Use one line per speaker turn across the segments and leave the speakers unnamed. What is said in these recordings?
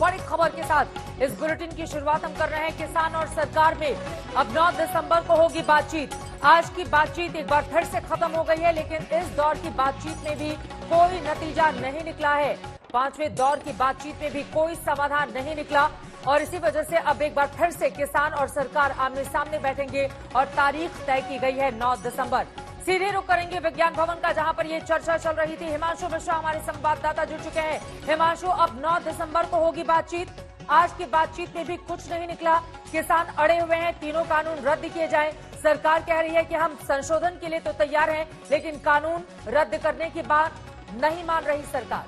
बड़ी खबर के साथ इस बुलेटिन की शुरुआत हम कर रहे हैं। किसान और सरकार में अब 9 दिसंबर को होगी बातचीत। आज की बातचीत एक बार फिर से खत्म हो गई है, लेकिन इस दौर की बातचीत में भी कोई नतीजा नहीं निकला है। 5वें दौर की बातचीत में भी कोई समाधान नहीं निकला और इसी वजह से अब एक बार फिर से किसान और सरकार आमने सामने बैठेंगे और तारीख तय की गई है 9 दिसंबर। सीधे रुख करेंगे विज्ञान भवन का, जहां पर ये चर्चा चल रही थी। हिमांशु मिश्रा हमारे संवाददाता जुड़ चुके हैं। हिमांशु, अब 9 दिसंबर को होगी बातचीत। आज की बातचीत में भी कुछ नहीं निकला। किसान अड़े हुए हैं, तीनों कानून रद्द किए जाएं। सरकार कह रही है कि हम संशोधन के लिए तो तैयार हैं, लेकिन कानून रद्द करने की बात नहीं मान रही सरकार।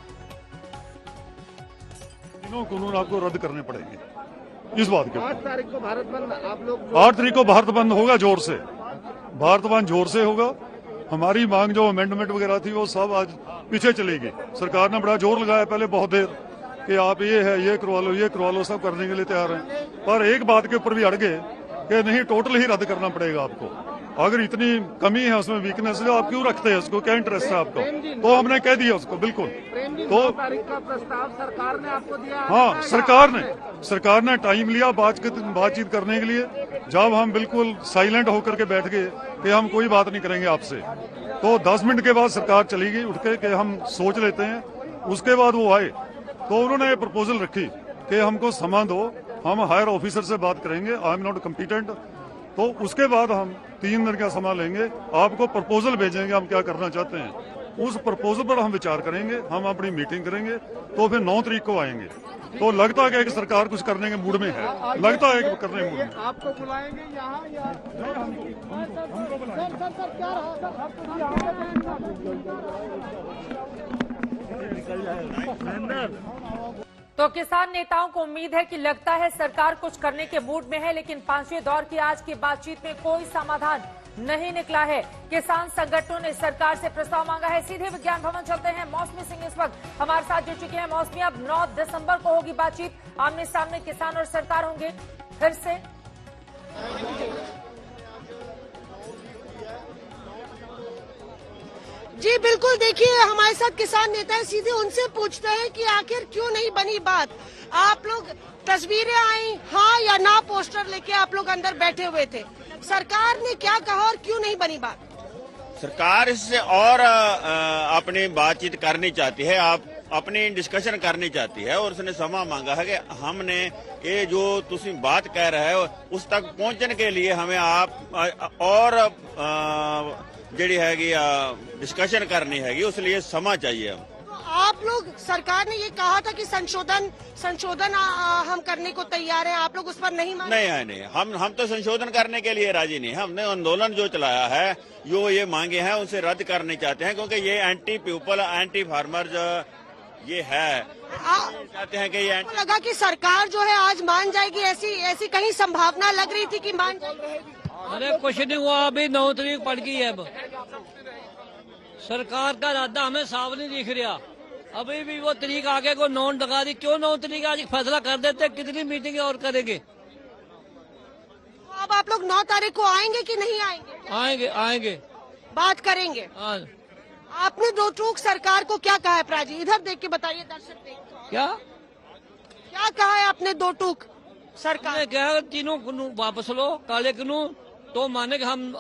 तीनों कानून आपको रद्द करने पड़ेंगे इस बात के।
8 तारीख को भारत बंद, आप लोग
8 तारीख को भारत बंद होगा, जोर से भारत बंद जोर से होगा। हमारी मांग जो अमेंडमेंट वगैरह थी वो सब आज पीछे चली गई। सरकार ने बड़ा जोर लगाया पहले बहुत देर कि आप ये है, ये करवा लो, सब करने के लिए तैयार हैं। पर एक बात के ऊपर भी अड़ गए कि नहीं, टोटल ही रद्द करना पड़ेगा आपको। अगर इतनी कमी है उसमें, वीकनेस है, आप क्यों रखते हैं उसको? क्या इंटरेस्ट है आपको? तो हमने कह दिया उसको बिल्कुल।
तो 9 तारीख का प्रस्ताव सरकार ने आपको दिया?
हाँ, सरकार ने टाइम लिया बातचीत करने के लिए। जब हम बिल्कुल साइलेंट होकर के बैठ गए कि हम कोई बात नहीं करेंगे आपसे, तो 10 मिनट के बाद सरकार चली गई उठ के कि हम सोच लेते हैं। उसके बाद वो आए तो उन्होंने ये प्रपोजल रखी कि हमको समय दो, हम हायर ऑफिसर से बात करेंगे, आई एम नॉट कम्पिटेंट। तो उसके बाद हम 3 दिन का समय लेंगे, आपको प्रपोजल भेजेंगे हम क्या करना चाहते हैं। उस प्रपोजल पर हम विचार करेंगे, हम अपनी मीटिंग करेंगे, तो फिर 9 तारीख को आएंगे। तो लगता है कि सरकार कुछ करने के मूड में है, लगता है कि करने के मूड में।
आपको बुलाएंगे यहाँ या
तो किसान नेताओं को उम्मीद है कि लगता है सरकार कुछ करने के मूड में है, लेकिन 5वें दौर की आज की बातचीत में कोई समाधान नहीं निकला है। किसान संगठनों ने सरकार से प्रस्ताव मांगा है। सीधे विज्ञान भवन चलते हैं। मौसमी सिंह इस वक्त हमारे साथ जुड़ चुके हैं। मौसमी, अब 9 दिसंबर को होगी बातचीत, आमने सामने किसान और सरकार होंगे फिर से।
जी बिल्कुल, देखिए हमारे साथ किसान नेता हैं, सीधे उनसे पूछते हैं कि आखिर क्यों नहीं बनी बात। आप लोग तस्वीरें आई हाँ या ना पोस्टर लेके आप लोग अंदर बैठे हुए थे, सरकार ने क्या कहा और क्यों नहीं बनी बात?
सरकार इससे और अपनी बातचीत करनी चाहती है, आप अपनी डिस्कशन करनी चाहती है और उसने समय मांगा है कि हमने ये जो तुम बात कह रहे हो उस तक पहुंचने के लिए हमें आप और जी हैगी डिस्कशन करनी हैगी, उसलिए समय चाहिए। हम
तो आप लोग, सरकार ने ये कहा था कि संशोधन हम करने को तैयार हैं, आप लोग उस पर नहीं माने?
नहीं, हम तो संशोधन करने के लिए राजी नहीं। हमने आंदोलन जो चलाया है, जो ये मांगे हैं उसे रद्द करने चाहते हैं, क्योंकि ये एंटी पीपल, एंटी फार्मर्स ये है। चाहते हैं कि ये
लगा कि सरकार जो है आज मान जाएगी, ऐसी कहीं संभावना लग रही थी कि मान जाएगी।
अरे कुछ नहीं हुआ, अभी 9 तारीख पड़ गई है। अब सरकार का इरादा हमें साफ नहीं दिख रहा। अभी भी वो तारीख आगे को 9 लगा दी। क्यों 9 तारीख आज फैसला कर देते, कितनी मीटिंग और करेंगे।
अब आप लोग 9 तारीख को आएंगे कि नहीं आएंगे?
आएंगे
बात करेंगे।
हाँ।
आपने दो टूक सरकार को क्या कहा है? प्राजी, इधर देख के बताइए, दर्शक देख। क्या कहा है आपने दो टूक सरकार
ने? क्या तीनों कानून वापस लो, काले कानून तो मानेंगे, हम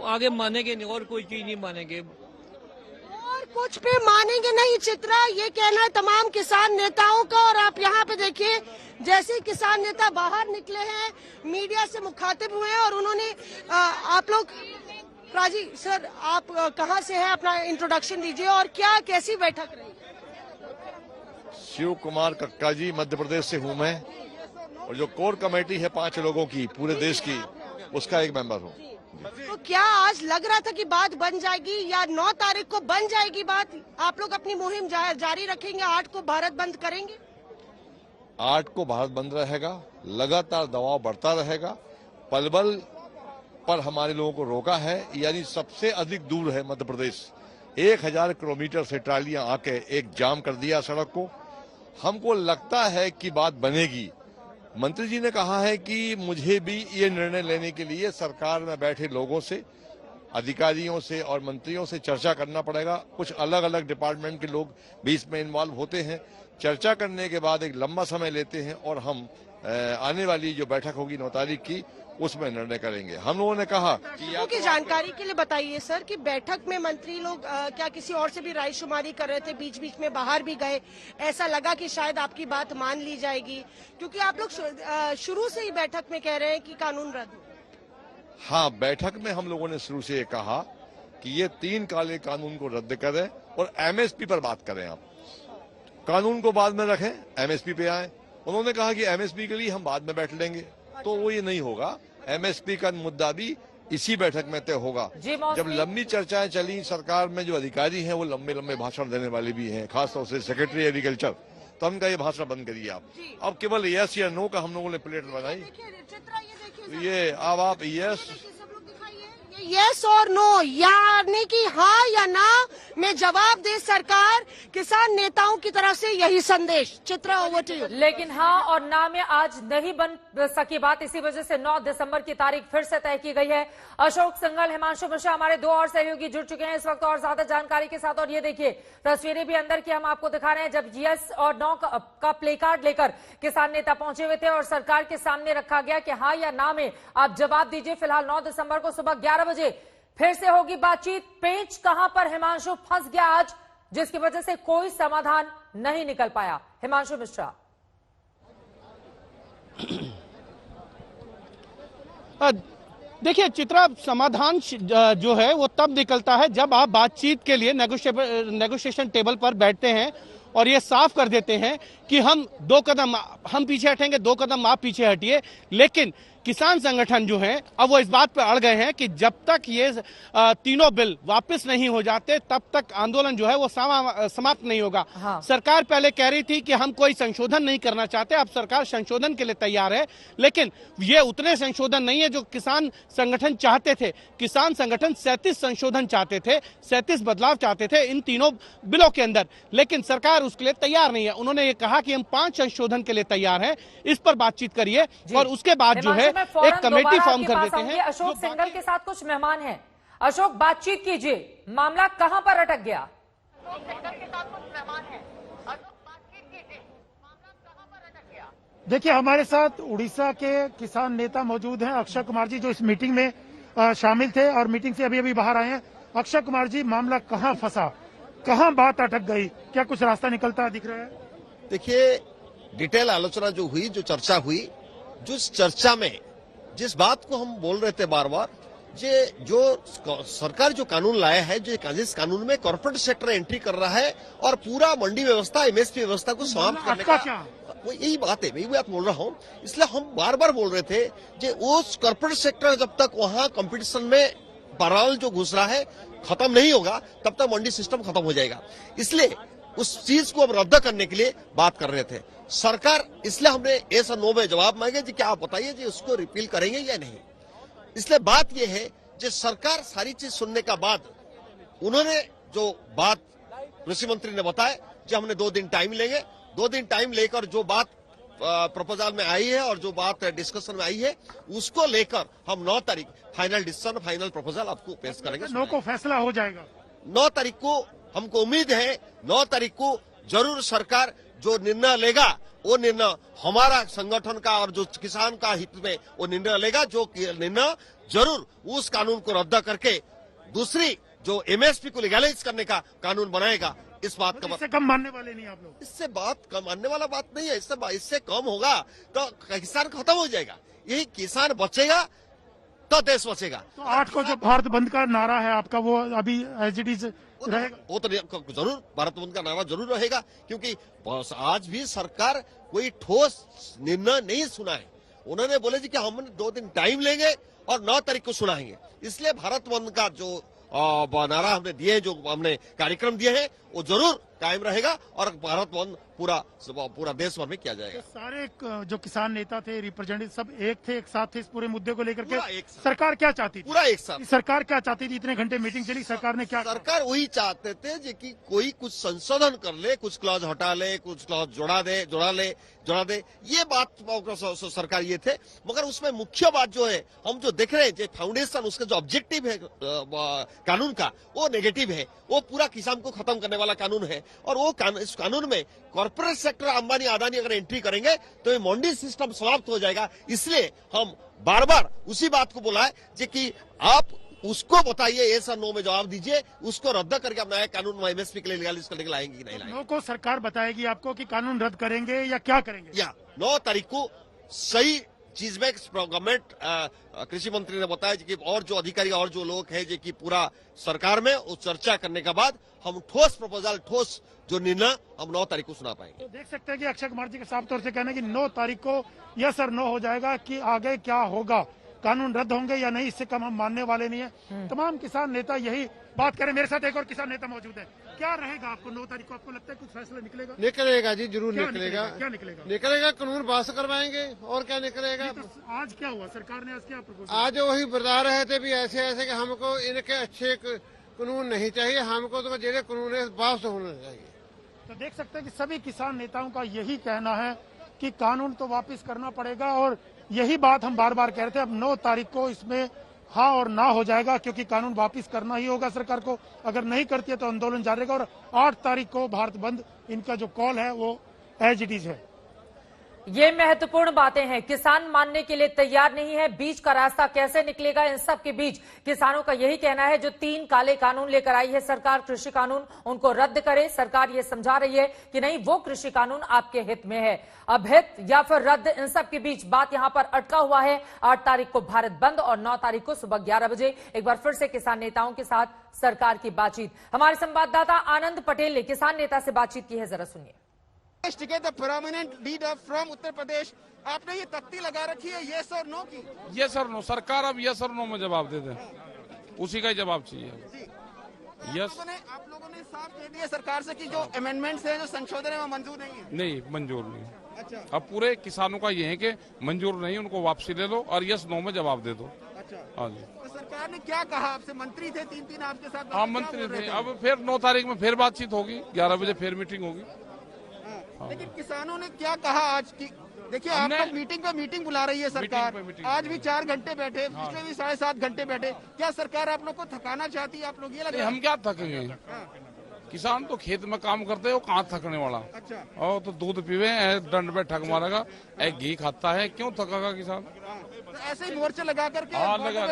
आगे मानेंगे नहीं और कोई चीज नहीं मानेंगे,
और कुछ भी मानेंगे नहीं। चित्रा, ये कहना है तमाम किसान नेताओं का। और आप यहाँ पे देखिए, जैसे किसान नेता बाहर निकले हैं, मीडिया से मुखातिब हुए हैं और उन्होंने आप लोग, राजी सर आप कहाँ से हैं, अपना इंट्रोडक्शन दीजिए और क्या कैसी बैठक रही?
शिव कुमार कक्का जी, मध्य प्रदेश से हूँ मैं, और जो कोर कमेटी है 5 लोगों की पूरे देश की, उसका एक मेंबर हूँ।
तो क्या आज लग रहा था कि बात बन जाएगी या 9 तारीख को बन जाएगी बात? आप लोग अपनी मुहिम जारी रखेंगे, 8 को भारत बंद करेंगे?
8 को भारत बंद रहेगा, लगातार दबाव बढ़ता रहेगा। पलवल पर हमारे लोगों को रोका है, यानी सबसे अधिक दूर है मध्य प्रदेश। 1000 किलोमीटर से ट्रालियां आके एक जाम कर दिया सड़क को। हमको लगता है कि बात बनेगी। मंत्री जी ने कहा है कि मुझे भी ये निर्णय लेने के लिए सरकार में बैठे लोगों से अधिकारियों से और मंत्रियों से चर्चा करना पड़ेगा। कुछ अलग अलग डिपार्टमेंट के लोग भी इसमें इन्वॉल्व होते हैं। चर्चा करने के बाद एक लंबा समय लेते हैं और हम आने वाली जो बैठक होगी 9 तारीख की उसमें निर्णय करेंगे। हम लोगों ने कहा कि
की जानकारी के लिए बताइए सर कि बैठक में मंत्री लोग क्या किसी और से भी रायशुमारी कर रहे थे, बीच बीच में बाहर भी गए, ऐसा लगा कि शायद आपकी बात मान ली जाएगी, क्योंकि आप लोग शुरू से ही बैठक में कह रहे हैं कि कानून रद्द हो।
हाँ, बैठक में हम लोगों ने शुरू से ये कहा कि ये 3 काले कानून को रद्द करें और एमएसपी पर बात करें। आप कानून को बाद में रखें, एमएसपी पे आए। उन्होंने कहा कि एमएसपी के लिए हम बाद में बैठ लेंगे, तो वो ये नहीं होगा। एमएसपी का मुद्दा भी इसी बैठक में तय होगा। जब लंबी चर्चाएं चली, सरकार में जो अधिकारी हैं वो लंबे लंबे भाषण देने वाले भी हैं, खासतौर से सेक्रेटरी एग्रीकल्चर, तो हम कहा ये भाषण बंद करिए आप। अब केवल यस या नो का हम लोगों ने प्लेट लगाई। ये अब आप
यस और नो यानी कि हाँ या ना में जवाब दे सरकार। किसान नेताओं की तरफ से यही संदेश। Chitra, over to you.
लेकिन हाँ और ना में आज नहीं बन सकी बात, इसी वजह से 9 दिसंबर की तारीख फिर से तय की गई है। अशोक सिंघल, हिमांशु मिश्रा हमारे 2 और सहयोगी जुड़ चुके हैं इस वक्त और ज्यादा जानकारी के साथ। और ये देखिए तस्वीरें भी अंदर की हम आपको दिखा रहे हैं, जब यस और नो का प्ले कार्ड लेकर किसान नेता पहुंचे हुए थे और सरकार के सामने रखा गया कि हाँ या ना में आप जवाब दीजिए। फिलहाल 9 दिसंबर को सुबह 11 बजे फिर से होगी बातचीत। पेंच कहां पर हिमांशु फंस गया आज, जिसकी वजह से कोई समाधान नहीं निकल पाया? हिमांशु मिश्रा।
देखिए चित्रा, समाधान जो है वो तब निकलता है जब आप बातचीत के लिए नेगोशिएशन टेबल पर बैठते हैं और ये साफ कर देते हैं कि हम 2 कदम हम पीछे हटेंगे, 2 कदम आप पीछे हटिए। लेकिन किसान संगठन जो हैं अब वो इस बात पर अड़ गए हैं कि जब तक ये तीनों बिल वापस नहीं हो जाते तब तक आंदोलन जो है वो समाप्त नहीं होगा। हाँ। सरकार पहले कह रही थी कि हम कोई संशोधन नहीं करना चाहते, अब सरकार संशोधन के लिए तैयार है, लेकिन ये उतने संशोधन नहीं है जो किसान संगठन चाहते थे। किसान संगठन 37 संशोधन चाहते थे, 37 बदलाव चाहते थे इन तीनों बिलों के अंदर, लेकिन सरकार उसके लिए तैयार नहीं है। उन्होंने ये कहा कि हम 5 संशोधन के लिए तैयार हैं, इस पर बातचीत करिए और उसके बाद जो है एक कमेटी फॉर्म कर देते हैं।
अशोक सिंघल के साथ कुछ मेहमान हैं। अशोक, बातचीत कीजिए, मामला कहां पर अटक गया?
देखिए, हमारे साथ उड़ीसा के किसान नेता मौजूद हैं, अक्षय कुमार जी, जो इस मीटिंग में शामिल थे और मीटिंग से अभी अभी बाहर आए हैं। अक्षय कुमार जी, मामला कहां फंसा, कहां बात अटक गई, क्या कुछ रास्ता निकलता दिख रहा है?
देखिए, डिटेल आलोचना जो हुई, जो चर्चा हुई, जिस चर्चा में जिस बात को हम बोल रहे थे बार बार, जो सरकार जो कानून लाया है, जिस कानून में कॉर्पोरेट सेक्टर एंट्री कर रहा है और पूरा मंडी व्यवस्था, एमएसपी व्यवस्था को समाप्त करने का, वो यही बात है, मैं यही बात बोल रहा हूँ। इसलिए हम बार बार बोल रहे थे कि उस कॉर्पोरेट सेक्टर जब तक वहां कंपटीशन में बहरहाल जो घुस रहा है खत्म नहीं होगा, तब तक मंडी सिस्टम खत्म हो जाएगा। इसलिए उस चीज को अब रद्द करने के लिए बात कर रहे थे सरकार। इसलिए हमने ऐसा नो में जवाब मांगे जी, क्या आप बताइए जी उसको रिपील करेंगे या नहीं। इसलिए बात यह है कि सरकार सारी चीज सुनने का बाद उन्होंने जो बात कृषि मंत्री ने बताया कि हमने 2 दिन टाइम लेंगे, 2 दिन टाइम लेकर जो बात प्रपोजल में आई है और जो बात डिस्कशन में आई है उसको लेकर हम 9 तारीख फाइनल डिसीजन, फाइनल प्रपोजल आपको पेश करेंगे।
9 को फैसला हो जाएगा।
9 तारीख को हमको उम्मीद है, 9 तारीख को जरूर सरकार जो निर्णय लेगा वो निर्णय हमारा संगठन का और जो किसान का हित में वो निर्णय लेगा, जो निर्णय जरूर उस कानून को रद्द करके दूसरी जो एमएसपी को लीगलाइज करने का कानून बनाएगा। इस बात का
इससे कम मानने वाले नहीं आप लोग?
इससे बात कम मानने वाला बात नहीं है। इससे कम होगा तो किसान खत्म हो जाएगा। यही किसान बचेगा तो देश बचेगा।
तो 8 को जो भारत बंद का नारा है आपका, वो अभी एज इट इज रहेगा?
वो तो जरूर भारत बंद का नारा जरूर रहेगा, क्योंकि आज भी सरकार कोई ठोस निर्णय नहीं सुना है। उन्होंने बोले जी कि हम 2 दिन टाइम लेंगे और 9 तारीख को सुनाएंगे। इसलिए भारत बंद का जो नारा हमने दिए, जो हमने कार्यक्रम दिए हैं, वो जरूर कायम रहेगा और भारत बंद पूरा देश भर में किया जाएगा।
तो सारे जो किसान नेता थे, रिप्रेजेंटेटिव सब एक थे, एक साथ थे इस पूरे मुद्दे को लेकर के।
पूरा एक साथ।
सरकार क्या चाहती थी?
पूरा एक साथ।
सरकार क्या चाहती थी? इतने घंटे मीटिंग चली, सरकार ने क्या?
सरकार वही चाहते थे कि कोई कुछ संशोधन कर ले, कुछ क्लॉज हटा ले, कुछ क्लॉज जोड़ा दे, ये बात सरकार ये थे। मगर उसमें मुख्य बात जो है, हम जो देख रहे हैं, जो फाउंडेशन उसका जो ऑब्जेक्टिव है कानून का, वो नेगेटिव है। वो पूरा किसान को खत्म करने वाला कानून है और वो इस कानून में कॉर्पोरेट सेक्टर अंबानी अदानी अगर एंट्री करेंगे तो ये मंडी सिस्टम समाप्त हो जाएगा। इसलिए हम बार बार उसी बात को बोला है कि आप उसको बताइए, ये सर नो में जवाब दीजिए, उसको रद्द करके आप नया कानून एमएसपी के लिए लीगलाइज करने के लिए आएंगे कि नहीं लाएंगे।
नो को सरकार बताएगी आपको कि कानून रद्द करेंगे या क्या करेंगे?
या 9 तारीख को सही चीज में गवर्नमेंट कृषि मंत्री ने बताया कि और जो अधिकारी और जो लोग हैं जो कि पूरा सरकार में उस चर्चा करने के बाद हम ठोस प्रपोजल, ठोस जो निर्णय हम 9 तारीख को सुना पाएंगे।
तो देख सकते हैं कि अक्षय कुमार जी के साफ तौर से कहना है कि 9 तारीख को यस और नो हो जाएगा कि आगे क्या होगा, कानून रद्द होंगे या नहीं, इससे कम हम मानने वाले नहीं है। तमाम किसान नेता यही बात करें। मेरे साथ एक और किसान नेता मौजूद है। क्या रहेगा आपको 9 तारीख को? आपको लगता है कुछ फैसला निकलेगा?
निकलेगा जी, जरूर
निकलेगा। क्या निकलेगा?
कानून पास करवाएंगे और क्या निकलेगा।
तो आज क्या हुआ? सरकार ने आज क्या प्रपोजल?
आज वही बता रहे थे भी ऐसे कि हमको इनके अच्छे कानून नहीं चाहिए, हमको तो जेड़े कानून है वापस होना चाहिए।
तो देख सकते हैं कि सभी किसान नेताओं का यही कहना है कि कानून तो वापस करना पड़ेगा और यही बात हम बार बार कह रहे थे। अब 9 तारीख को इसमें हाँ और ना हो जाएगा क्योंकि कानून वापस करना ही होगा सरकार को। अगर नहीं करती है तो आंदोलन जारी रहेगा और 8 तारीख को भारत बंद इनका जो कॉल है वो एज इट इज है।
ये महत्वपूर्ण बातें हैं। किसान मानने के लिए तैयार नहीं है। बीच का रास्ता कैसे निकलेगा? इन सब के बीच किसानों का यही कहना है जो 3 काले कानून लेकर आई है सरकार, कृषि कानून, उनको रद्द करे। सरकार ये समझा रही है कि नहीं, वो कृषि कानून आपके हित में है। अब हित या फिर रद्द, इन सब के बीच बात यहां पर अटका हुआ है। 8 तारीख को भारत बंद और 9 तारीख को सुबह 11 बजे एक बार फिर से किसान नेताओं के साथ सरकार की बातचीत। हमारे संवाददाता आनंद पटेल ने किसान नेता से बातचीत की है, जरा सुनिए।
Permanent leader from Uttar Pradesh, आपने ये तख्ती लगा रखी है येस और नो की।
येस और नो, सरकार अब येस और नो में जवाब दे दे, उसी का ही जवाब चाहिए। यस,
आप लोगों ने साफ कह दिया सरकार से कि जो अमेंडमेंट्स है, जो संशोधन है, वो मंजूर नहीं है।
नहीं, मंजूर नहीं। अच्छा, अब पूरे किसानों का ये है कि मंजूर नहीं, उनको वापसी दे दो और यस नो में जवाब दे दो।
अच्छा,
हाँ जी।
तो सरकार ने क्या कहा आपसे? मंत्री थे 3 आपके साथ?
हाँ, मंत्री थे। अब फिर 9 तारीख में फिर बातचीत होगी, 11 बजे फिर मीटिंग होगी।
लेकिन किसानों ने क्या कहा आज की? देखिए, आपको मीटिंग पे मीटिंग बुला रही है सरकार। आज भी 4 घंटे बैठे, पिछले भी 7.5 घंटे बैठे। क्या सरकार आप लोग को थकाना चाहती है? आप लोग ये लग रहा है?
हम क्या थकेंगे? किसान तो खेत में काम करते हैं, वो कहाँ थकने वाला।
अच्छा,
और तो दूध पीवे, दंड पे ठग मारेगा, एक घी खाता है, क्यों थकेगा किसान?
तो ऐसे ही मोर्चे लगा करके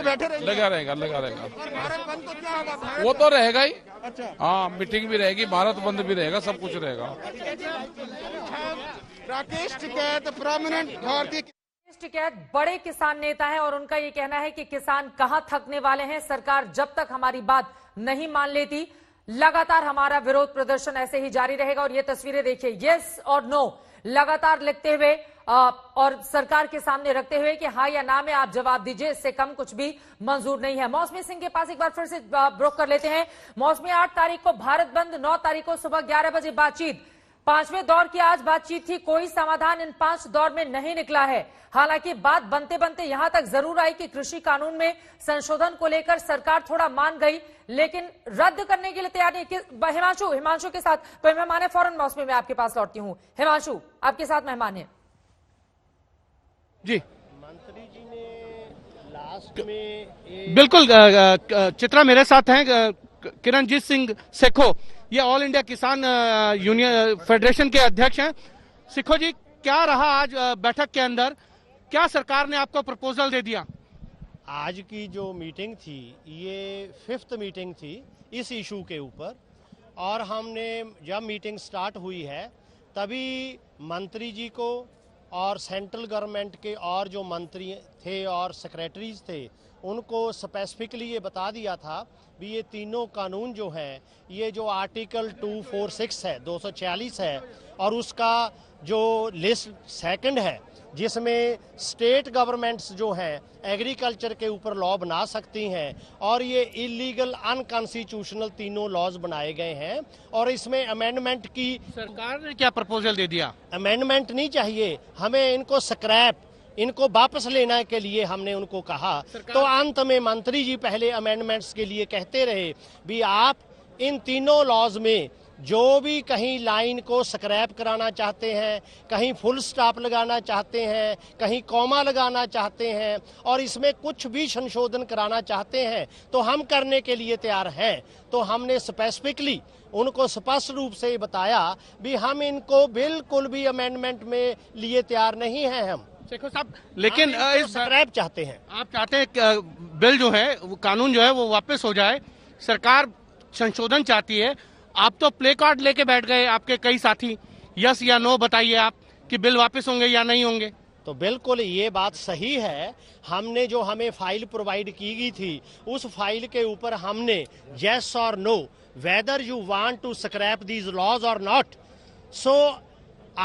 बैठे रहेगा, लगा रहेगा।
और भारत बंद तो क्या होगा?
वो तो रहेगा ही।
अच्छा,
हाँ, मीटिंग भी रहेगी, भारत बंद भी रहेगा, सब कुछ रहेगा।
राकेश टिकैत, प्रोमिनेंट भारतीय
टिकैत बड़े किसान नेता हैं और उनका ये कहना है कि किसान कहां थकने वाले हैं। सरकार जब तक हमारी बात नहीं मान लेती, लगातार हमारा विरोध प्रदर्शन ऐसे ही जारी रहेगा। और ये तस्वीरें देखिए, यस और नो लगातार लिखते हुए और सरकार के सामने रखते हुए कि हाँ या ना में आप जवाब दीजिए, इससे कम कुछ भी मंजूर नहीं है। मौसमी सिंह के पास एक बार फिर से ब्रोक कर लेते हैं। मौसमी, 8 तारीख को भारत बंद, 9 तारीख को सुबह 11 बजे बातचीत। 5वें दौर की आज बातचीत थी, कोई समाधान इन 5 दौर में नहीं निकला है। हालांकि बात बनते बनते यहां तक जरूर आई कि कृषि कानून में संशोधन को लेकर सरकार थोड़ा मान गई, लेकिन रद्द करने के लिए तैयार नहीं। हिमांशु के साथ कोई मेहमान है, फौरन मौसमी में आपके पास लौटती हूं। हिमांशु, आपके साथ मेहमान है
जी।
मंत्री जी ने लास्ट में
बिल्कुल, चित्रा मेरे साथ हैं, किरणजीत सिंह सेखो, ये ऑल इंडिया किसान यूनियन फेडरेशन के अध्यक्ष हैं। सेखो जी, क्या रहा आज बैठक के अंदर? क्या सरकार ने आपको प्रपोजल दे दिया?
आज की जो मीटिंग थी, ये 5th मीटिंग थी इस इशू के ऊपर, और हमने जब मीटिंग स्टार्ट हुई है तभी मंत्री जी को और सेंट्रल गवर्नमेंट के और जो मंत्री थे और सेक्रेटरीज थे उनको स्पेसिफिकली ये बता दिया था भी ये तीनों कानून जो हैं, ये जो आर्टिकल 246 है, 246 है, और उसका जो लिस्ट 2nd है जिसमें स्टेट गवर्नमेंट्स जो हैं एग्रीकल्चर के ऊपर लॉ बना सकती हैं, और ये इलीगल अनकॉन्स्टिट्यूशनल तीनों लॉज बनाए गए हैं। और इसमें अमेंडमेंट की
सरकार ने क्या प्रपोजल दे दिया?
अमेंडमेंट नहीं चाहिए हमें, इनको स्क्रैप, इनको वापस लेने के लिए हमने उनको कहा। तो अंत में मंत्री जी पहले अमेंडमेंट्स के लिए कहते रहे भी आप इन तीनों लॉज में जो भी कहीं लाइन को स्क्रैप कराना चाहते हैं, कहीं फुल स्टॉप लगाना चाहते हैं, कहीं कॉमा लगाना चाहते हैं, और इसमें कुछ भी संशोधन कराना चाहते हैं तो हम करने के लिए तैयार हैं। तो हमने स्पेसिफिकली उनको स्पष्ट रूप से बताया भी हम इनको बिल्कुल भी अमेंडमेंट में लिए तैयार नहीं हैं हम।
शेखर साहब, लेकिन इस
स्क्रैप चाहते हैं,
आप चाहते हैं कि बिल जो है, वो कानून जो है वो वापस हो जाए, सरकार संशोधन चाहती है। आप तो प्ले कार्ड लेके बैठ गए, आपके कई साथी, यस या नो बताइए आप कि बिल वापस होंगे या नहीं होंगे।
तो बिल्कुल ये बात सही है। हमने जो हमें फाइल प्रोवाइड की गई थी उस फाइल के ऊपर हमने यस और no, whether you want to scrap these laws और not. So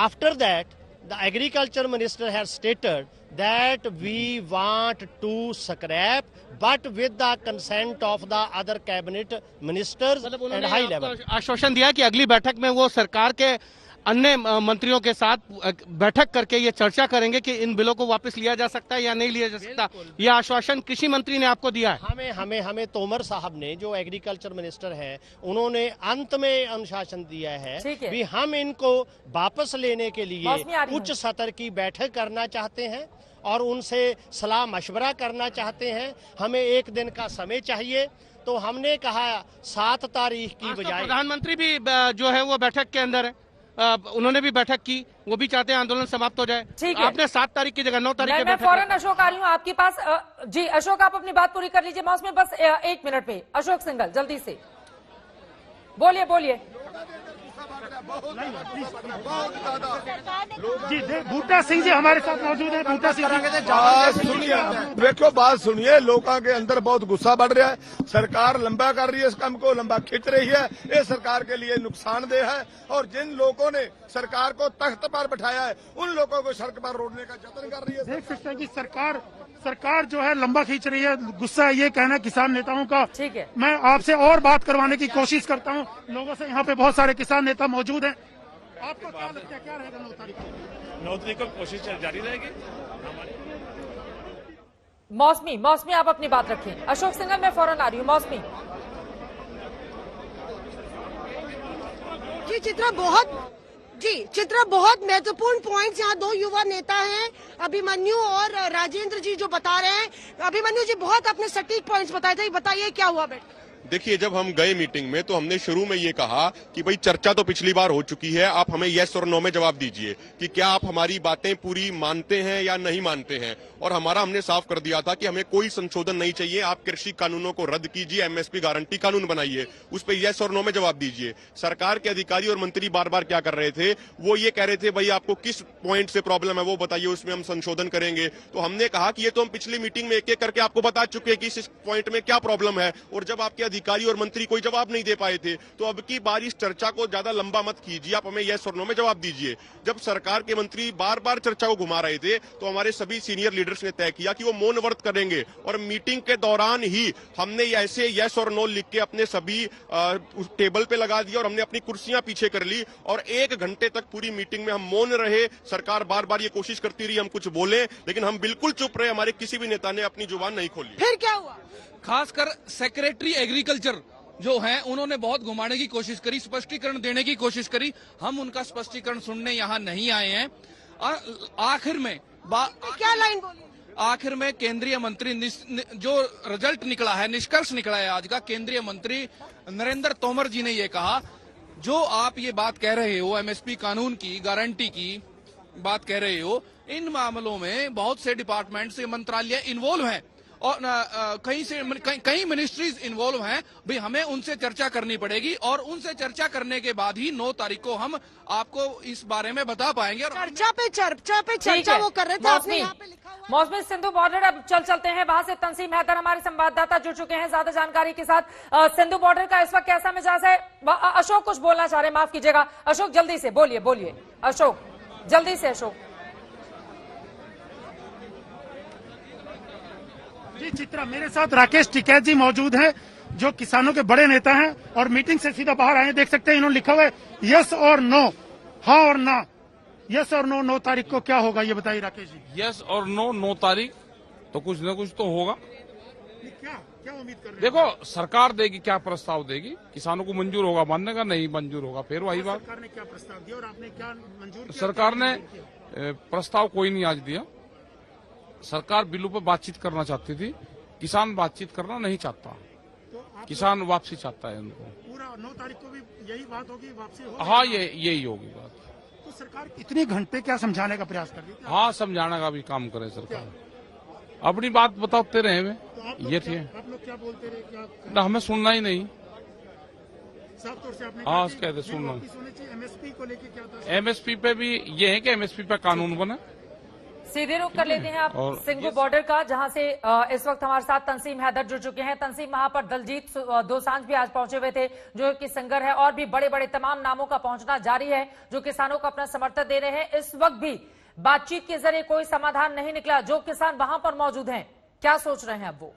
after that the agriculture minister has stated that we want to scrap but with the consent of the other cabinet ministers and high level।
आश्वासन दिया कि अगली बैठक में वो सरकार के अन्य मंत्रियों के साथ बैठक करके ये चर्चा करेंगे कि इन बिलों को वापस लिया जा सकता है या नहीं लिया जा सकता। यह आश्वासन कृषि मंत्री ने आपको दिया है?
हमें तोमर साहब ने, जो एग्रीकल्चर मिनिस्टर हैं, उन्होंने अंत में अनुशासन दिया है भी हम इनको वापस लेने के लिए उच्च सत्र की बैठक करना चाहते हैं और उनसे सलाह मशवरा करना चाहते हैं। हमें एक दिन का समय चाहिए। तो हमने कहा 7 तारीख की बजाय,
प्रधानमंत्री भी जो है वो बैठक के अंदर है, उन्होंने भी बैठक की, वो भी चाहते हैं आंदोलन समाप्त हो जाए। आपने 7 तारीख की जगह 9 तारीख की बैठक।
मैं फौरन अशोक आ रही हूँ आपके पास। जी अशोक, आप अपनी बात पूरी कर लीजिए मौसमी, बस 1 मिनट में। अशोक सिंघल जल्दी से बोलिए।
जी बूटा सिंह जी हमारे साथ मौजूद है। बूटा सिंह
सुनिए, देखो बात सुनिए, लोगों के अंदर बहुत गुस्सा बढ़ रहा है। सरकार लंबा कर रही है, इस काम को लंबा खींच रही है, ये सरकार के लिए नुकसानदेह है। और जिन लोगों ने सरकार को तख्त पर बैठाया है उन लोगों को सड़क पर रोकने का जतन कर रही है।
देख सकते हैं कि सरकार जो है लंबा खींच रही है। गुस्सा ये कहना किसान नेताओं का।
ठीक है,
मैं आपसे और बात करवाने की कोशिश करता हूँ लोगों से। यहाँ पे बहुत सारे किसान नेता मौजूद हैं। आपको क्या लगता है, क्या रहेगा 9 तारीख को?
9 तारीख को कोशिश जारी रहेगी।
मौसमी आप अपनी बात रखें। अशोक सिंघल, मैं फौरन आ रही हूँ। मौसमी
चित्रा बहुत महत्वपूर्ण पॉइंट्स यहाँ 2 युवा नेता हैं, अभिमन्यु और राजेंद्र जी, जो बता रहे हैं। अभिमन्यु जी बहुत अपने सटीक पॉइंट्स बताए थे, बताइए क्या हुआ बेटा?
देखिए, जब हम गए मीटिंग में तो हमने शुरू में ये कहा कि भाई चर्चा तो पिछली बार हो चुकी है, आप हमें यस और नो में जवाब दीजिए कि क्या आप हमारी बातें पूरी मानते हैं या नहीं मानते हैं। और हमारा हमने साफ कर दिया था कि हमें कोई संशोधन नहीं चाहिए, आप कृषि कानूनों को रद्द कीजिए, एमएसपी गारंटी कानून बनाइए, उस पर यस और नो में जवाब दीजिए। सरकार के अधिकारी और मंत्री बार बार क्या कर रहे थे, वो ये कह रहे थे भाई आपको किस पॉइंट से प्रॉब्लम है वो बताइए, उसमें हम संशोधन करेंगे। तो हमने कहा कि ये तो हम पिछली मीटिंग में एक एक करके आपको बता चुके हैं कि इस पॉइंट में क्या प्रॉब्लम है, और जब आपके अधिकारी और मंत्री कोई जवाब नहीं दे पाए थे तो अब की बार इस चर्चा को ज्यादा लंबा मत कीजिए, आप हमें यस और नो में जवाब दीजिए। जब सरकार के मंत्री बार बार चर्चा को घुमा रहे थे तो हमारे सभी सीनियर लीडर्स ने तय किया कि वो मौन व्रत करेंगे, और मीटिंग के दौरान ही हमने ऐसे यस और नो लिख के अपने सभी टेबल पे लगा दिया और हमने अपनी कुर्सियां पीछे कर ली, और 1 घंटे तक पूरी मीटिंग में हम मौन रहे। सरकार बार बार ये कोशिश करती रही हम कुछ बोले, लेकिन हम बिल्कुल चुप रहे, हमारे किसी भी नेता ने अपनी जुबान नहीं खोली।
फिर क्या हुआ?
खासकर सेक्रेटरी एग्रीकल्चर जो हैं उन्होंने बहुत घुमाने की कोशिश करी, स्पष्टीकरण देने की कोशिश करी। हम उनका स्पष्टीकरण सुनने यहाँ नहीं आए हैं। आखिर में
क्या लाइन बोली?
आखिर में केंद्रीय मंत्री जो रिजल्ट निकला है, निष्कर्ष निकला है आज का, केंद्रीय मंत्री नरेंद्र तोमर जी ने ये कहा, जो आप ये बात कह रहे हो एमएसपी कानून की गारंटी की बात कह रहे हो, इन मामलों में बहुत से डिपार्टमेंट से मंत्रालय इन्वॉल्व हैं और कई मिनिस्ट्रीज इन्वॉल्व हैं। भाई हमें उनसे चर्चा करनी पड़ेगी और उनसे चर्चा करने के बाद ही 9 तारीख को हम आपको इस बारे में बता पाएंगे। और
चर्चा पे चर्चा वो कर रहे थे, आपने यहाँ पे लिखा हुआ।
मौसमी सिंधु बॉर्डर, अब चलते हैं वहां से। तंसीम हैदर हमारे संवाददाता जुड़ चुके हैं ज्यादा जानकारी के साथ। सिंधु बॉर्डर का इस वक्त कैसा मिजाज है? अशोक कुछ बोलना चाह रहे हैं, माफ कीजिएगा। अशोक जल्दी से बोलिए। अशोक जल्दी से। अशोक
जी चित्रा, मेरे साथ राकेश टिकैत जी मौजूद हैं, जो किसानों के बड़े नेता हैं और मीटिंग से सीधा बाहर आए हैं। देख सकते हैं इन्होंने लिखा हुआ है यस और नो, हाँ और ना। यस और नो 9 तारीख को क्या होगा ये बताइए राकेश जी।
यस और नो 9 तारीख तो कुछ न कुछ तो होगा।
क्या उम्मीद कर रहे हैं?
देखो सरकार देगी, क्या प्रस्ताव देगी, किसानों को मंजूर होगा, मानने का नहीं मंजूर होगा, फिर वही बात।
सरकार ने क्या प्रस्ताव दिया और आपने क्या मंजूर किया?
सरकार ने प्रस्ताव कोई नहीं आज दिया। सरकार बिलों पर बातचीत करना चाहती थी, किसान बातचीत करना नहीं चाहता, किसान वापसी चाहता है उनको।
पूरा 9 तारीख को भी यही बात होगी, वापसी होगी?
हाँ, यही होगी बात।
तो सरकार कितने घंटे क्या समझाने का प्रयास कर रही है?
हाँ, समझाने का भी काम करे सरकार, अपनी बात बताते रहे हमें।
तो
ये थी
आप लोग क्या बोलते रहे? क्या
ना, हमें सुनना ही नहीं।
साफ तौर से आपने
हाँ,
कहा
कहते
कि
सुनना।
एमएसपी को लेके क्या था?
एमएसपी पे भी ये है कि एमएसपी पे कानून बने।
सीधे रुख कर लेते हैं आप सिंघू बॉर्डर का, जहां से इस वक्त हमारे साथ तंसीम हैदर जुड़ चुके हैं। तंसीम, वहां पर दलजीत दोसांझ भी आज पहुंचे हुए थे, जो कि सिंगर है, और भी बड़े बड़े तमाम नामों का पहुंचना जारी है, जो किसानों को अपना समर्थन दे रहे हैं। इस वक्त भी बातचीत के जरिए कोई समाधान नहीं निकला। जो किसान वहां पर मौजूद हैं, क्या सोच रहे हैं अब वो?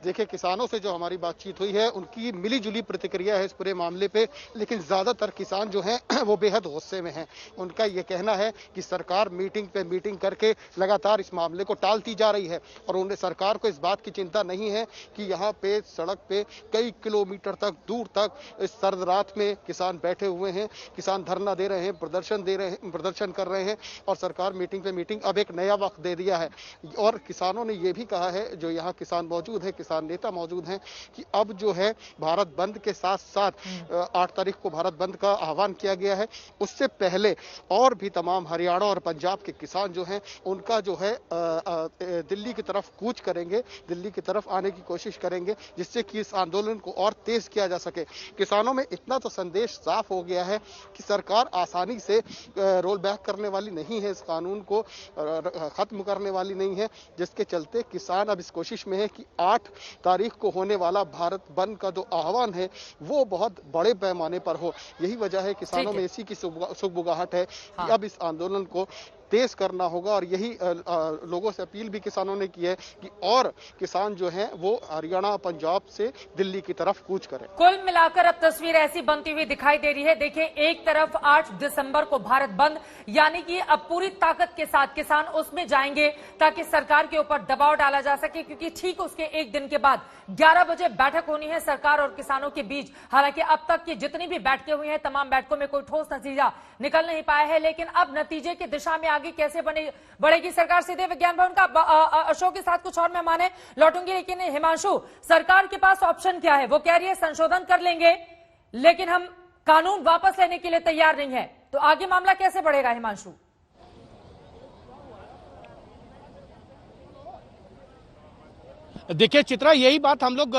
देखिए, किसानों से जो हमारी बातचीत हुई है उनकी मिली जुली प्रतिक्रिया है इस पूरे मामले पे, लेकिन ज्यादातर किसान जो हैं वो बेहद गुस्से में हैं। उनका ये कहना है कि सरकार मीटिंग पे मीटिंग करके लगातार इस मामले को टालती जा रही है और उन्हें सरकार को इस बात की चिंता नहीं है कि यहाँ पे सड़क पे कई किलोमीटर तक दूर तक इस सर्द रात में किसान बैठे हुए हैं, किसान धरना दे रहे हैं, प्रदर्शन कर रहे हैं और सरकार मीटिंग पे मीटिंग अब एक नया वक्त दे दिया है। और किसानों ने ये भी कहा है, जो यहाँ किसान मौजूद है, किसान नेता मौजूद हैं, कि अब जो है भारत बंद के साथ साथ 8 तारीख को भारत बंद का आह्वान किया गया है, उससे पहले और भी तमाम हरियाणा और पंजाब के किसान जो हैं उनका जो है दिल्ली की तरफ कूच करेंगे, दिल्ली की तरफ आने की कोशिश करेंगे, जिससे कि इस आंदोलन को और तेज किया जा सके। किसानों में इतना तो संदेश साफ हो गया है कि सरकार आसानी से रोल बैक करने वाली नहीं है, इस कानून को खत्म करने वाली नहीं है, जिसके चलते किसान अब इस कोशिश में है कि 8 तारीख को होने वाला भारत बंद का जो आह्वान है वो बहुत बड़े पैमाने पर हो। यही वजह है किसानों में इसी की सुगबुगाहट है कि अब इस आंदोलन को तेज करना होगा और यही लोगों से अपील भी किसानों ने की है कि और किसान जो हैं वो हरियाणा पंजाब से दिल्ली की तरफ कूच करें।
कुल मिलाकर अब तस्वीर ऐसी बनती हुई दिखाई दे रही है। देखिए, एक तरफ 8 दिसंबर को भारत बंद, यानी कि अब पूरी ताकत के साथ किसान उसमें जाएंगे ताकि सरकार के ऊपर दबाव डाला जा सके, क्योंकि ठीक उसके एक दिन के बाद 11 बजे बैठक होनी है सरकार और किसानों के बीच। हालांकि अब तक की जितनी भी बैठकें हुई हैं, तमाम बैठकों में कोई ठोस नतीजा निकल नहीं पाया है, लेकिन अब नतीजे की दिशा में आगे कैसे बढ़ेगी सरकार। सीधे विज्ञान भवन का अशोक के साथ कुछ और मेहमान है, लौटूंगी, लेकिन हिमांशु, सरकार के पास ऑप्शन क्या है? वो कह रही है संशोधन कर लेंगे, लेकिन हम कानून वापस लेने के लिए तैयार नहीं है, तो आगे मामला कैसे बढ़ेगा हिमांशु?
देखिए चित्रा, यही बात हम लोग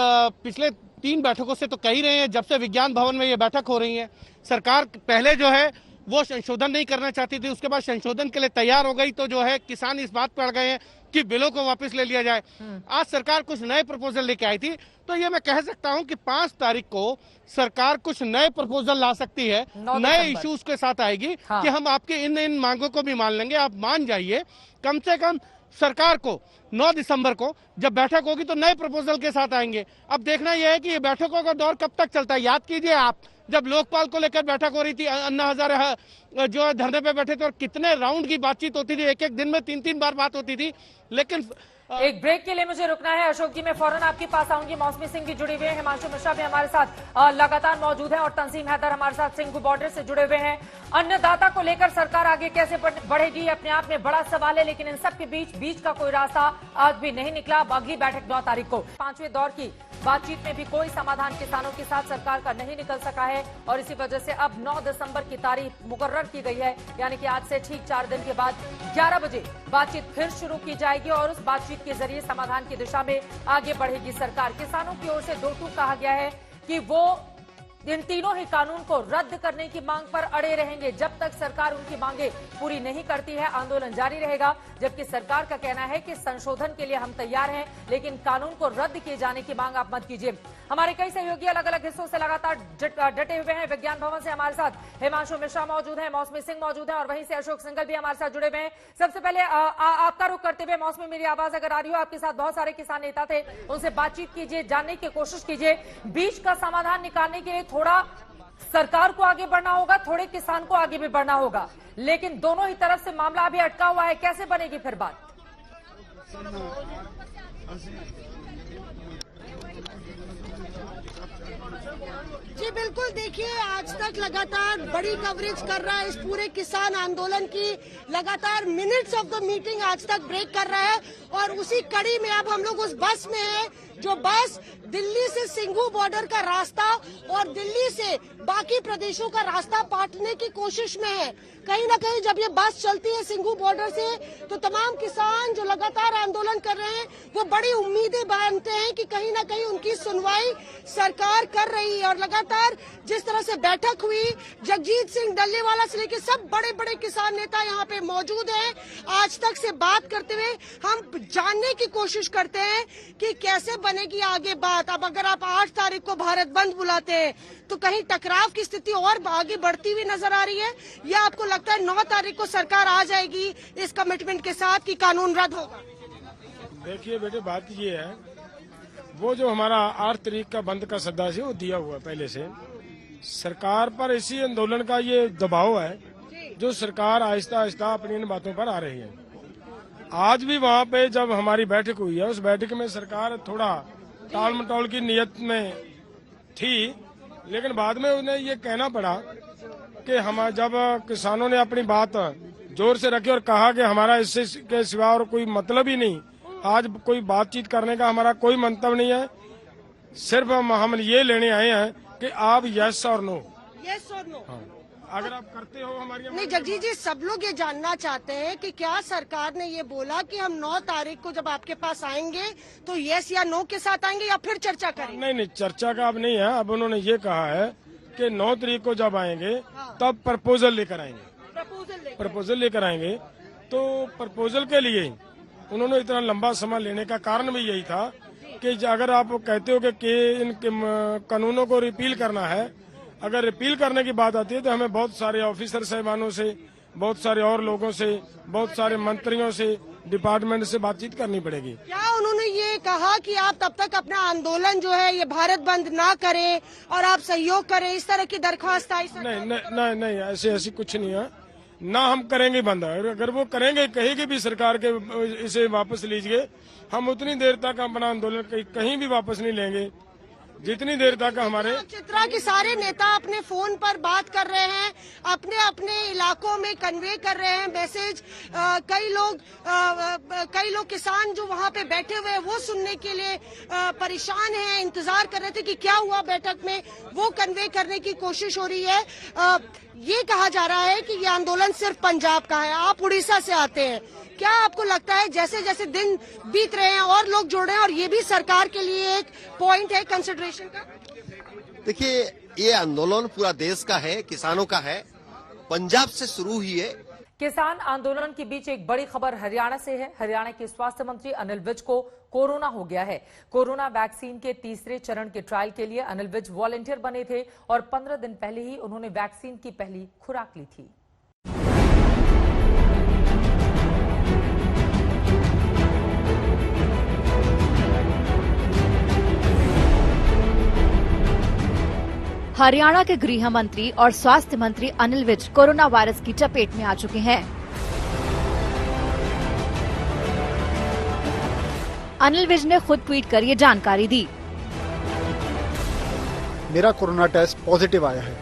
पिछले 3 बैठकों से तो कह ही रहे हैं। जब से विज्ञान भवन में ये बैठक हो रही है, सरकार पहले जो है वो संशोधन नहीं करना चाहती थी, उसके बाद संशोधन के लिए तैयार हो गई, तो जो है किसान इस बात पर अड़ गए हैं कि बिलों को वापस ले लिया जाए। आज सरकार कुछ नए प्रपोजल लेके आई थी, तो ये मैं कह सकता हूं कि 5 तारीख को सरकार कुछ नए प्रपोजल ला सकती है, नए इश्यूज के साथ आएगी। हाँ। कि हम आपके इन मांगों को भी मान लेंगे, आप मान जाइए। कम से कम सरकार को 9 दिसंबर को जब बैठक होगी तो नए प्रपोजल के साथ आएंगे। अब देखना यह है कि ये बैठकों का दौर कब तक चलता है। याद कीजिए आप, जब लोकपाल को लेकर बैठक हो रही थी, अन्ना हजारे जो धरने पे बैठे थे और कितने राउंड की बातचीत होती थी, एक दिन में 3-3 बार बात होती थी। लेकिन
एक ब्रेक के लिए मुझे रुकना है। अशोक जी, मैं फौरन आपके पास आऊंगी। मौसमी सिंह भी जुड़े हुए हैं, हिमांशु मिश्रा भी हमारे साथ लगातार मौजूद हैं और तंसीम हैदर हमारे साथ सिंघू बॉर्डर से जुड़े हुए हैं। अन्नदाता को लेकर सरकार आगे कैसे बढ़ेगी, अपने आप में बड़ा सवाल है, लेकिन इन सब के बीच का कोई रास्ता आज भी नहीं निकला। अगली बैठक 9 तारीख को। 5वें दौर की बातचीत में भी कोई समाधान किसानों के साथ सरकार का नहीं निकल सका है और इसी वजह से अब 9 दिसंबर की तारीख मुकर्रर की गई है, यानी कि आज से ठीक 4 दिन के बाद 11 बजे बातचीत फिर शुरू की जाएगी और उस बातचीत के जरिए समाधान की दिशा में आगे बढ़ेगी सरकार। किसानों की ओर से 2 टूक कहा गया है कि वो इन तीनों ही कानून को रद्द करने की मांग पर अड़े रहेंगे। जब तक सरकार उनकी मांगे पूरी नहीं करती है, आंदोलन जारी रहेगा। जबकि सरकार का कहना है कि संशोधन के लिए हम तैयार हैं, लेकिन कानून को रद्द किए जाने की मांग आप मत कीजिए। हमारे कई सहयोगी अलग अलग हिस्सों से लगातार डटे हुए हैं। विज्ञान भवन से हमारे साथ हिमांशु मिश्रा मौजूद हैं, मौसमी सिंह मौजूद हैं और वहीं से अशोक सिंघल भी हमारे साथ जुड़े हुए हैं। सबसे पहले आपका रुख करते हुए, मौसमी मेरी आवाज अगर आ रही हो, आपके साथ बहुत सारे किसान नेता थे, उनसे बातचीत कीजिए, जानने की कोशिश कीजिए। बीच का समाधान निकालने के लिए थोड़ा सरकार को आगे बढ़ना होगा, थोड़े किसान को आगे भी बढ़ना होगा, लेकिन दोनों ही तरफ से मामला अभी अटका हुआ है। कैसे बनेगी फिर बात?
जी बिल्कुल, देखिए आज तक लगातार बड़ी कवरेज कर रहा है इस पूरे किसान आंदोलन की। लगातार मिनट्स ऑफ द मीटिंग आज तक ब्रेक कर रहा है और उसी कड़ी में अब हम लोग उस बस में हैं, जो बस दिल्ली से सिंघू बॉर्डर का रास्ता और दिल्ली से बाकी प्रदेशों का रास्ता पाटने की कोशिश में है। कहीं ना कहीं जब ये बस चलती है सिंघू बॉर्डर से, तो तमाम किसान जो लगातार आंदोलन कर रहे हैं वो बड़ी उम्मीदें बांधते हैं कि कहीं ना कहीं उनकी सुनवाई सरकार कर रही है। और लगातार जिस तरह से बैठक हुई, जगजीत सिंह डल्लेवाला से लेकर सब बड़े बड़े किसान नेता यहाँ पे मौजूद हैं। आज तक से बात करते हुए हम जानने की कोशिश करते हैं कि कैसे बनेगी आगे बात। अब अगर आप 8 तारीख को भारत बंद बुलाते हैं तो कहीं टकराव की स्थिति और आगे बढ़ती हुई नजर आ रही है, या आपको लगता है 9 तारीख को सरकार आ जाएगी इस कमिटमेंट के साथ कि कानून रद्द होगा?
देखिए बेटे, बात ये है, वो जो हमारा 8 तारीख का बंद का सद्दा है वो दिया हुआ है पहले से। सरकार पर इसी आंदोलन का ये दबाव है जो सरकार आहिस्ता आहिस्ता अपनी इन बातों पर आ रही है। आज भी वहाँ पे जब हमारी बैठक हुई है, उस बैठक में सरकार थोड़ा टाल मटोल की नियत में थी, लेकिन बाद में उन्हें ये कहना पड़ा कि हम जब किसानों ने अपनी बात जोर से रखी और कहा कि हमारा इससे के सिवा और कोई मतलब ही नहीं, आज कोई बातचीत करने का हमारा कोई मंतव्य नहीं है, सिर्फ हम ये लेने आए हैं कि आप यस और नो।
यस और नो।
हाँ। अगर आप करते हो हमारी।
नहीं जगजीत जी, सब लोग ये जानना चाहते हैं कि क्या सरकार ने ये बोला कि हम 9 तारीख को जब आपके पास आएंगे तो यस या नो के साथ आएंगे या फिर चर्चा करेंगे?
नहीं, चर्चा का अब नहीं है। अब उन्होंने ये कहा है कि 9 तारीख को जब आएंगे तब प्रपोजल लेकर आएंगे। प्रपोजल लेकर आएंगे तो प्रपोजल के लिए उन्होंने इतना लंबा समय लेने का कारण भी यही था कि अगर आप कहते हो कि इन कानूनों को रिपील करना है, अगर रिपील करने की बात आती है तो हमें बहुत सारे ऑफिसर साहबानों से, बहुत सारे और लोगों से, बहुत सारे मंत्रियों से, डिपार्टमेंट से बातचीत करनी पड़ेगी।
क्या उन्होंने ये कहा कि आप तब तक अपना आंदोलन जो है ये भारत बंद ना करें और आप सहयोग करें, इस तरह की दरख्वास्त आई?
नहीं, ऐसे कुछ नहीं है ना। हम करेंगे बंद, अगर वो करेंगे, कहेगी भी सरकार के इसे वापस लीजिए, हम उतनी देर तक अपना आंदोलन कहीं भी वापस नहीं लेंगे जितनी देर तक हमारे।
चित्रा के सारे नेता अपने फोन पर बात कर रहे हैं, अपने अपने इलाकों में कन्वे कर रहे हैं मैसेज। कई लोग किसान जो वहाँ पे बैठे हुए हैं वो सुनने के लिए परेशान हैं, इंतजार कर रहे थे कि क्या हुआ बैठक में, वो कन्वे करने की कोशिश हो रही है। ये कहा जा रहा है कि ये आंदोलन सिर्फ पंजाब का है, आप उड़ीसा से आते हैं, क्या आपको लगता है जैसे जैसे दिन बीत रहे हैं और लोग जुड़ रहे हैं और ये भी सरकार के लिए एक पॉइंट है कंसिडरेशन का?
देखिए, ये आंदोलन पूरा देश का है, किसानों का है, पंजाब से शुरू हुई है।
किसान आंदोलन के बीच एक बड़ी खबर हरियाणा से है। हरियाणा के स्वास्थ्य मंत्री अनिल विज को कोरोना हो गया है। कोरोना वैक्सीन के तीसरे चरण के ट्रायल के लिए अनिल विज वॉलंटियर बने थे और 15 दिन पहले ही उन्होंने वैक्सीन की पहली खुराक ली थी।
हरियाणा के गृह मंत्री और स्वास्थ्य मंत्री अनिल विज कोरोना वायरस की चपेट में आ चुके हैं। अनिल विज ने खुद ट्वीट कर ये जानकारी दी।
मेरा कोरोना टेस्ट पॉजिटिव आया है।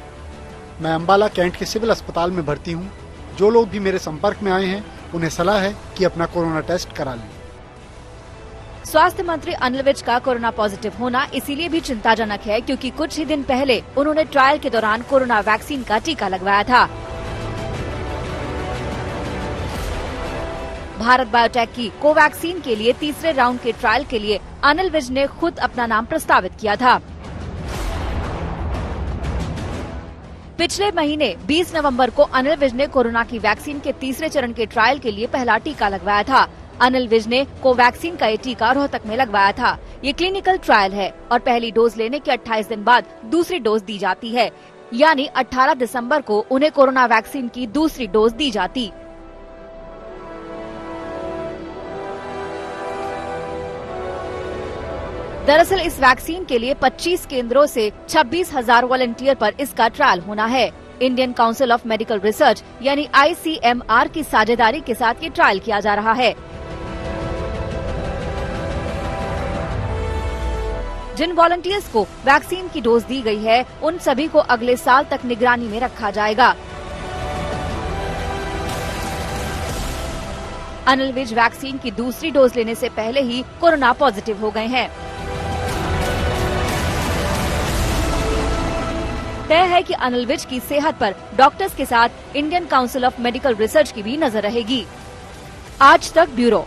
मैं अंबाला कैंट के सिविल अस्पताल में भर्ती हूँ। जो लोग भी मेरे संपर्क में आए हैं उन्हें सलाह है कि अपना कोरोना टेस्ट करा लें।
स्वास्थ्य मंत्री अनिल विज का कोरोना पॉजिटिव होना इसीलिए भी चिंताजनक है क्योंकि कुछ ही दिन पहले उन्होंने ट्रायल के दौरान कोरोना वैक्सीन का टीका लगवाया था। भारत बायोटेक की कोवैक्सीन के लिए तीसरे राउंड के ट्रायल के लिए अनिल विज ने खुद अपना नाम प्रस्तावित किया था। पिछले महीने 20 नवंबर को अनिल विज ने कोरोना की वैक्सीन के तीसरे चरण के ट्रायल के लिए पहला टीका लगवाया था। अनिल विज ने कोवैक्सीन का ये टीका रोहतक में लगवाया था। ये क्लिनिकल ट्रायल है और पहली डोज लेने के 28 दिन बाद दूसरी डोज दी जाती है, यानी 18 दिसंबर को उन्हें कोरोना वैक्सीन की दूसरी डोज दी जाती। दरअसल इस वैक्सीन के लिए 25 केंद्रों से 26,000 वॉलंटियर पर इसका ट्रायल होना है। Indian council of medical research यानी ICMR की साझेदारी के साथ ये ट्रायल किया जा रहा है। जिन वॉलंटियर्स को वैक्सीन की डोज दी गई है, उन सभी को अगले साल तक निगरानी में रखा जाएगा। अनिल विज वैक्सीन की दूसरी डोज लेने से पहले ही कोरोना पॉजिटिव हो गए हैं। तय है कि अनिल विज की सेहत पर डॉक्टर्स के साथ Indian council of medical research की भी नजर रहेगी। आज तक ब्यूरो।